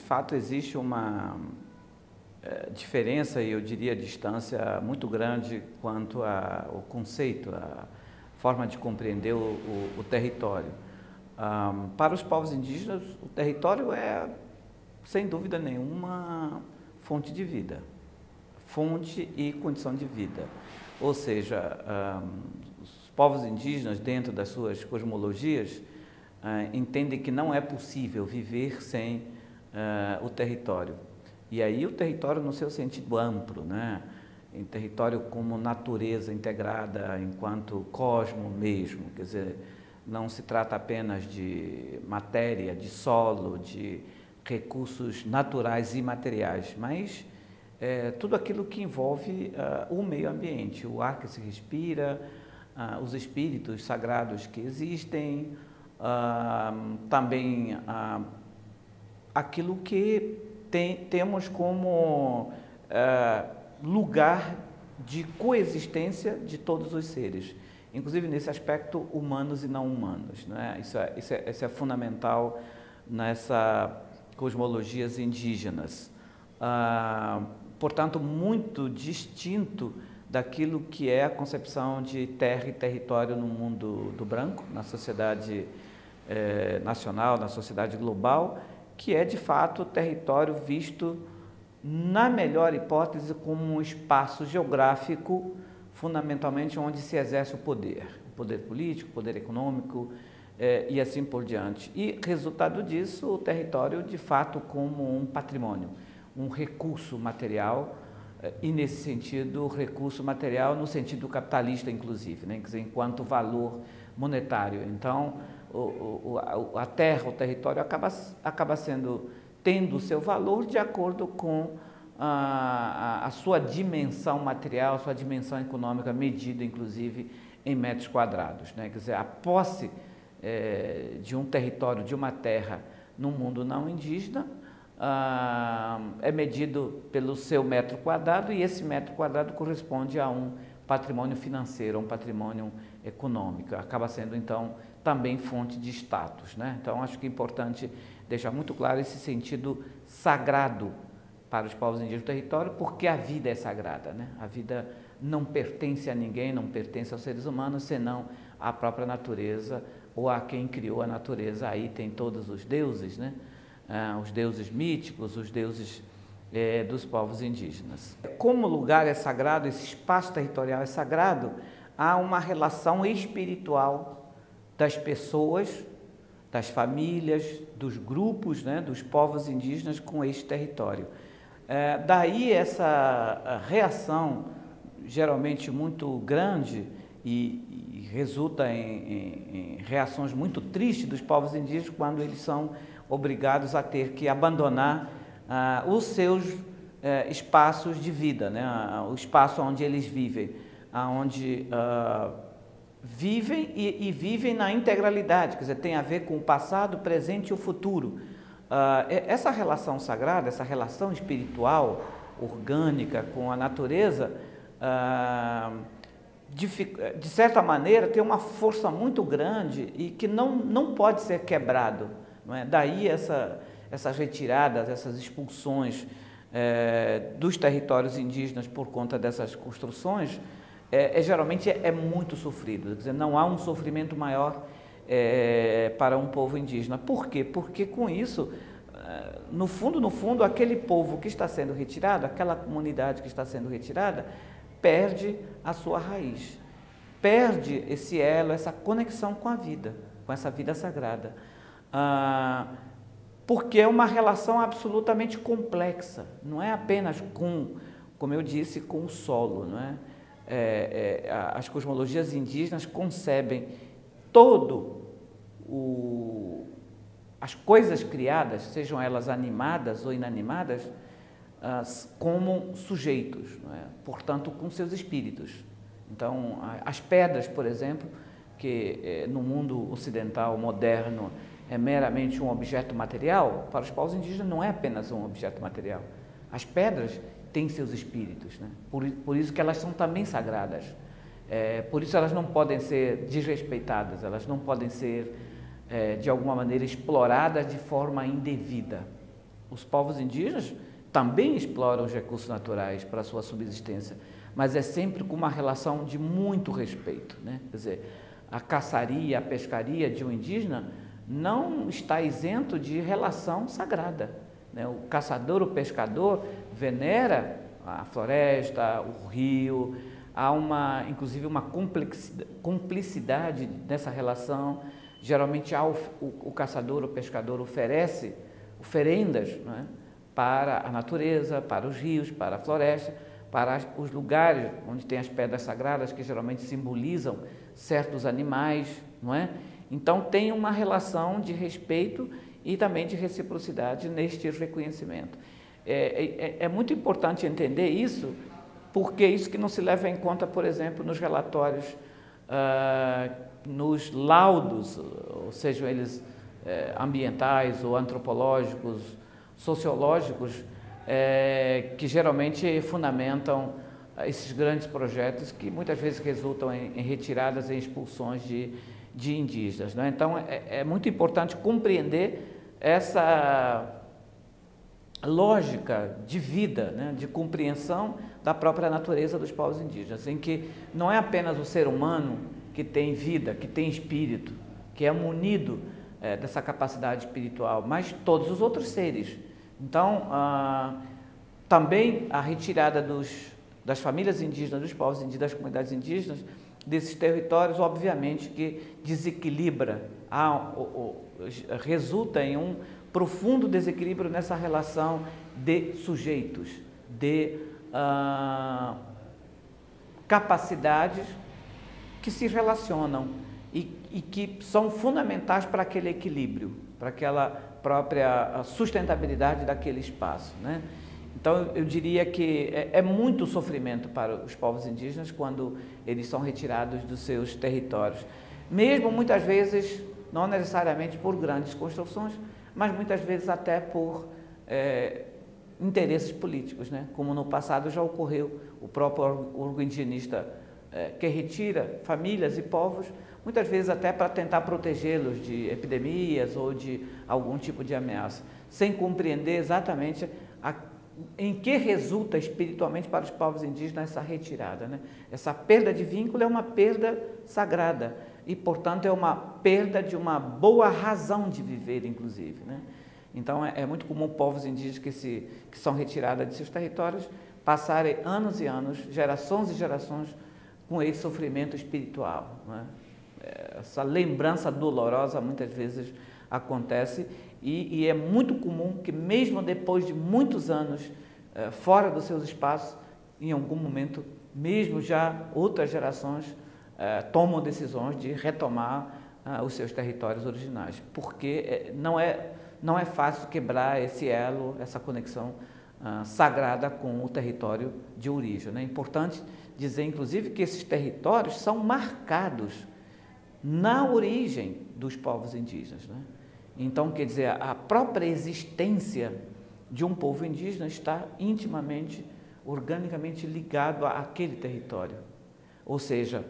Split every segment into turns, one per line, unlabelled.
fato existe uma diferença e eu diria distância muito grande quanto ao conceito, a forma de compreender o território. Para os povos indígenas, o território é, sem dúvida nenhuma, fonte de vida, fonte e condição de vida. Ou seja, os povos indígenas, dentro das suas cosmologias, entendem que não é possível viver sem o território. E aí o território no seu sentido amplo, né? Em território como natureza integrada enquanto cosmo mesmo, quer dizer, não se trata apenas de matéria, de solo, de recursos naturais e materiais, mas tudo aquilo que envolve o meio ambiente, o ar que se respira, os espíritos sagrados que existem, também aquilo que temos como lugar de coexistência de todos os seres, inclusive nesse aspecto humanos e não humanos, né? Isso é fundamental nessas cosmologias indígenas. Portanto, muito distinto daquilo que é a concepção de terra e território no mundo do branco, na sociedade nacional, na sociedade global, que é de fato o território visto, na melhor hipótese, como um espaço geográfico, fundamentalmente onde se exerce o poder político, o poder econômico e assim por diante. E, resultado disso, o território de fato como um patrimônio, um recurso material, e nesse sentido, recurso material no sentido capitalista, inclusive, né? Quer dizer, enquanto valor monetário. Então, a terra, o território acaba tendo o seu valor de acordo com a sua dimensão material, a sua dimensão econômica, medida inclusive em metros quadrados, né? Quer dizer, a posse de um território, de uma terra no mundo não indígena é medido pelo seu metro quadrado, e esse metro quadrado corresponde a um patrimônio financeiro, a um patrimônio econômico. Acaba sendo, então, também fonte de status, né? Então, acho que é importante deixar muito claro esse sentido sagrado para os povos indígenas do território, porque a vida é sagrada, né? A vida não pertence a ninguém, não pertence aos seres humanos, senão à própria natureza ou a quem criou a natureza. Aí tem todos os deuses, né? Os deuses míticos, os deuses dos povos indígenas. Como o lugar é sagrado, esse espaço territorial é sagrado, há uma relação espiritual das pessoas, das famílias, dos grupos, né, dos povos indígenas com este território. Daí essa reação, geralmente muito grande, e resulta em reações muito tristes dos povos indígenas quando eles são obrigados a ter que abandonar os seus espaços de vida, né? O espaço onde eles vivem, onde vivem e vivem na integralidade, quer dizer, tem a ver com o passado, o presente e o futuro. Essa relação sagrada, essa relação espiritual, orgânica com a natureza, de certa maneira, tem uma força muito grande e que não pode ser quebrado, não é? Daí essas retiradas, essas expulsões dos territórios indígenas por conta dessas construções, geralmente é muito sofrido, quer dizer, não há um sofrimento maior para um povo indígena. Por quê? Porque com isso, no fundo, aquele povo que está sendo retirado, aquela comunidade que está sendo retirada, perde a sua raiz, perde esse elo, essa conexão com a vida, com essa vida sagrada. Porque é uma relação absolutamente complexa, não é apenas como eu disse, com o solo, não é? As cosmologias indígenas concebem as coisas criadas, sejam elas animadas ou inanimadas, como sujeitos, não é? Portanto, com seus espíritos. Então, as pedras, por exemplo, que no mundo ocidental moderno é meramente um objeto material, para os povos indígenas não é apenas um objeto material. As pedras têm seus espíritos, né? Por isso que elas são também sagradas. Por isso elas não podem ser desrespeitadas, elas não podem ser, de alguma maneira, exploradas de forma indevida. Os povos indígenas também exploram os recursos naturais para a sua subsistência, mas é sempre com uma relação de muito respeito, né? Quer dizer, a caçaria, a pescaria de um indígena não está isento de relação sagrada, né? O caçador, o pescador venera a floresta, o rio, há inclusive uma cumplicidade nessa relação. Geralmente o caçador, o pescador oferece oferendas, né, para a natureza, para os rios, para a floresta, para os lugares onde tem as pedras sagradas, que geralmente simbolizam certos animais, não é? Então tem uma relação de respeito e também de reciprocidade neste reconhecimento. É muito importante entender isso, porque isso que não se leva em conta, por exemplo, nos relatórios, nos laudos, ou sejam eles ambientais ou antropológicos, sociológicos, que geralmente fundamentam esses grandes projetos que muitas vezes resultam em retiradas e expulsões de indígenas, né? Então é muito importante compreender essa lógica de vida, né, de compreensão da própria natureza dos povos indígenas, em que não é apenas o ser humano que tem vida, que tem espírito, que é munido dessa capacidade espiritual, mas todos os outros seres. Então, também a retirada das famílias indígenas, dos povos indígenas, das comunidades indígenas, desses territórios, obviamente que desequilibra, resulta em um profundo desequilíbrio nessa relação de sujeitos, de capacidades que se relacionam e que são fundamentais para aquele equilíbrio, para aquela própria sustentabilidade daquele espaço, né? Então, eu diria que é muito sofrimento para os povos indígenas quando eles são retirados dos seus territórios, mesmo muitas vezes, não necessariamente por grandes construções, mas muitas vezes até por interesses políticos, né? Como no passado já ocorreu, o próprio órgão indigenista que retira famílias e povos, muitas vezes até para tentar protegê-los de epidemias ou de algum tipo de ameaça, sem compreender exatamente em que resulta espiritualmente para os povos indígenas essa retirada, né? Essa perda de vínculo é uma perda sagrada e, portanto, é uma perda de uma boa razão de viver, inclusive, né? Então, é muito comum povos indígenas que são retirados de seus territórios passarem anos e anos, gerações e gerações, com esse sofrimento espiritual, né? Essa lembrança dolorosa muitas vezes acontece e é muito comum que mesmo depois de muitos anos fora dos seus espaços, em algum momento, mesmo já outras gerações tomam decisões de retomar os seus territórios originais, porque não é fácil quebrar esse elo, essa conexão sagrada com o território de origem, né? É importante dizer, inclusive, que esses territórios são marcados na origem dos povos indígenas, né? Então, quer dizer, a própria existência de um povo indígena está intimamente, organicamente ligado àquele território. Ou seja,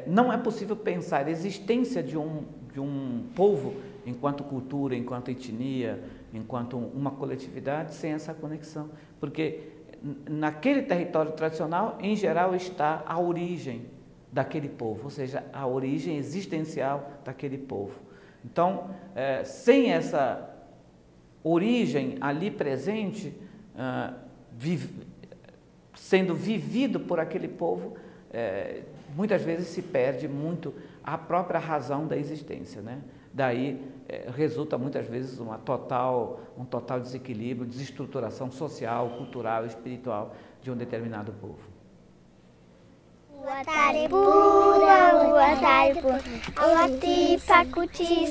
não é possível pensar a existência de um povo enquanto cultura, enquanto etnia, enquanto uma coletividade, sem essa conexão. Porque naquele território tradicional, em geral, está a origem daquele povo, ou seja, a origem existencial daquele povo. Então, sem essa origem ali presente, sendo vivido por aquele povo, muitas vezes se perde muito a própria razão da existência, né? Daí resulta muitas vezes um total desequilíbrio, desestruturação social, cultural e espiritual de um determinado povo.
Awati pakuti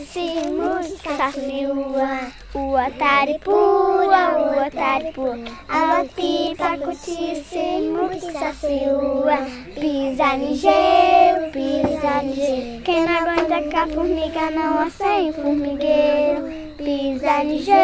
musasiwa Uatari pura Awati pakuti musasiwa Pisa ligeiro Quem não aguenta com a formiga não acende formigueiro Pisa ligeiro